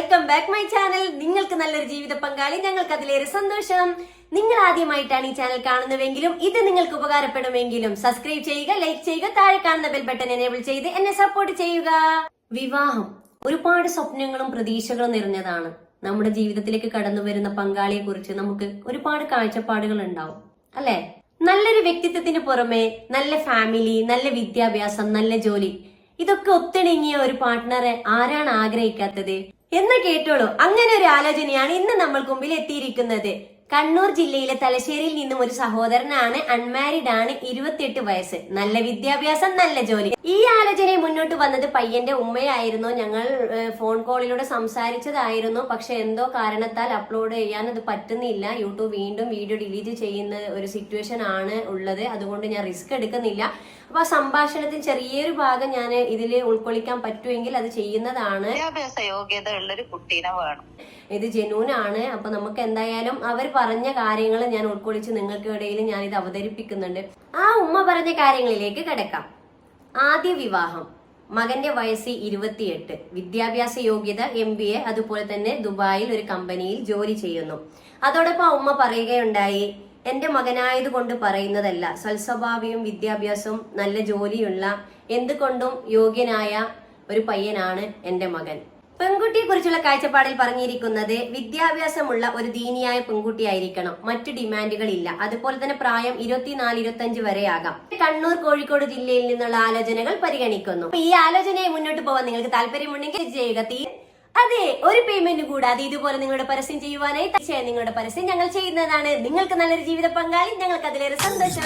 Welcome back my channel. നിങ്ങൾക്ക് നല്ലൊരു ജീവിത പങ്കാളി, ഞങ്ങൾക്ക് അതിലേറെ സന്തോഷം. നിങ്ങൾ ആദ്യമായിട്ടാണ് ഈ ചാനൽ കാണുന്നതെങ്കിലും ഇത് നിങ്ങൾക്ക് ഉപകാരപ്പെടുമെങ്കിലും സബ്സ്ക്രൈബ് ചെയ്യുക, ലൈക്ക് ചെയ്യുക, താഴെ കാണുന്ന ബെൽ ബട്ടൺ എനേബിൾ ചെയ്ത് എന്നെ സപ്പോർട്ട് ചെയ്യുക. വിവാഹം ഒരുപാട് സ്വപ്നങ്ങളും പ്രതീക്ഷകളും നിറഞ്ഞതാണ്. നമ്മുടെ ജീവിതത്തിലേക്ക് കടന്നു വരുന്ന പങ്കാളിയെ കുറിച്ച് നമുക്ക് ഒരുപാട് കാഴ്ചപ്പാടുകൾ ഉണ്ടാവും, അല്ലെ? നല്ലൊരു വ്യക്തിത്വത്തിന് പുറമെ നല്ല ഫാമിലി, നല്ല വിദ്യാഭ്യാസം, നല്ല ജോലി, ഇതൊക്കെ ഒത്തിണങ്ങിയ ഒരു പാർട്ട്ണറെ ആരാണ് ആഗ്രഹിക്കാത്തത് എന്ന് കേട്ടോളൂ. അങ്ങനെ ഒരു ആലോചനയാണ് ഇന്ന് നമ്മൾക്ക് മുമ്പിൽ എത്തിയിരിക്കുന്നത്. കണ്ണൂർ ജില്ലയിലെ തലശ്ശേരിയിൽ നിന്നും ഒരു സഹോദരനാണ്, അൺമാരിഡ് ആണ്, 28 വയസ്സ്, നല്ല വിദ്യാഭ്യാസം, നല്ല ജോലി. ഈ ആലോചനയെ മുന്നോട്ട് വന്നത് പയ്യന്റെ ഉമ്മയായിരുന്നു. ഞങ്ങൾ ഫോൺ കോളിലൂടെ സംസാരിച്ചതായിരുന്നു. പക്ഷെ എന്തോ കാരണത്താൽ അപ്ലോഡ് ചെയ്യാൻ അത് പറ്റുന്നില്ല. യൂട്യൂബ് വീണ്ടും വീഡിയോ ഡിലീറ്റ് ചെയ്യുന്ന ഒരു സിറ്റുവേഷൻ ആണ് ഉള്ളത്. അതുകൊണ്ട് ഞാൻ റിസ്ക് എടുക്കുന്നില്ല. അപ്പൊ ആ സംഭാഷണത്തിൽ ചെറിയൊരു ഭാഗം ഞാൻ ഇതിൽ ഉൾക്കൊള്ളിക്കാൻ പറ്റുമെങ്കിൽ അത് ചെയ്യുന്നതാണ്. വിദ്യാഭ്യാസ യോഗ്യത ഉള്ളൊരു കുട്ടീനെ വേണം. ഇത് ജെന്യൂനാണ്. അപ്പൊ നമുക്ക് എന്തായാലും അവർ പറഞ്ഞ കാര്യങ്ങൾ ഞാൻ ഉൾക്കൊള്ളിച്ച് നിങ്ങൾക്ക് ഇടയിൽ ഞാൻ ഇത് അവതരിപ്പിക്കുന്നുണ്ട്. ആ ഉമ്മ പറഞ്ഞ കാര്യങ്ങളിലേക്ക് കിടക്കാം. ആദ്യ വിവാഹം, മകന്റെ വയസ്സ് 28, വിദ്യാഭ്യാസ യോഗ്യത MBA, അതുപോലെ തന്നെ ദുബായിൽ ഒരു കമ്പനിയിൽ ജോലി ചെയ്യുന്നു. അതോടൊപ്പം ആ ഉമ്മ പറയുകയുണ്ടായി, എന്റെ മകനായതുകൊണ്ട് പറയുന്നതല്ല, സൽസ്വഭാവിയും വിദ്യാഭ്യാസവും നല്ല ജോലിയുള്ള എന്തുകൊണ്ടും യോഗ്യനായ ഒരു പയ്യനാണ് എന്റെ മകൻ. പെൺകുട്ടിയെ കുറിച്ചുള്ള കാഴ്ചപ്പാടിൽ പറഞ്ഞിരിക്കുന്നത് വിദ്യാഭ്യാസമുള്ള ഒരു ദീനിയായ പെൺകുട്ടിയായിരിക്കണം, മറ്റു ഡിമാൻഡുകൾ ഇല്ല. അതുപോലെ തന്നെ പ്രായം 24-25 വരെ ആകാം. കണ്ണൂർ, കോഴിക്കോട് ജില്ലയിൽ നിന്നുള്ള ആലോചനകൾ പരിഗണിക്കുന്നു. ഈ ആലോചനയെ മുന്നോട്ട് പോകാൻ നിങ്ങൾക്ക് താല്പര്യമുണ്ടെങ്കിൽ ചെയ്യുക. അതെ, ഒരു പേയ്മെന്റ് കൂടാതെ ഇതുപോലെ നിങ്ങളുടെ പരസ്യം ചെയ്യുവാനായി തീർച്ചയായും നിങ്ങളുടെ പരസ്യം ഞങ്ങൾ ചെയ്യുന്നതാണ്. നിങ്ങൾക്ക് നല്ലൊരു ജീവിത പങ്കാളി, ഞങ്ങൾക്ക് അതിലേറെ സന്തോഷം.